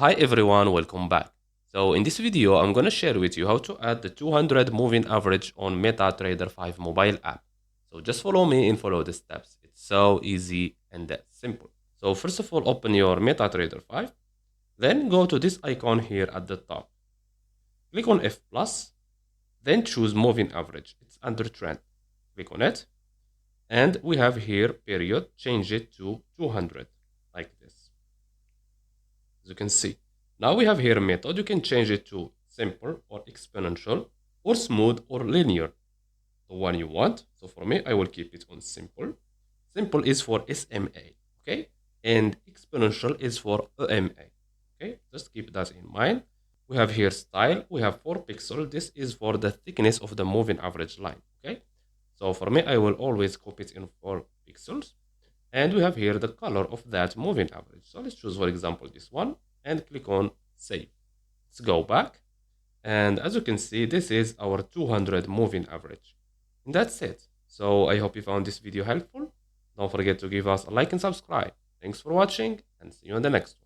Hi everyone, welcome back. So in this video, I'm going to share with you how to add the 200 moving average on MetaTrader 5 mobile app. So just follow me and follow the steps. It's so easy and simple. So first of all, open your MetaTrader 5. Then go to this icon here at the top. Click on F+, then choose moving average. It's under trend. Click on it. And we have here period, change it to 200 like this. As you can see. Now we have here a method. You can change it to simple or exponential or smooth or linear, the one you want. So for me, I will keep it on simple. Simple is for SMA, okay? And exponential is for EMA, okay? Just keep that in mind. We have here style. We have 4 pixels. This is for the thickness of the moving average line, okay? So for me, I will always copy it in 4 pixels. And we have here the color of that moving average. So let's choose, for example, this one and click on save. Let's go back. And as you can see, this is our 200 moving average. And that's it. So I hope you found this video helpful. Don't forget to give us a like and subscribe. Thanks for watching and see you in the next one.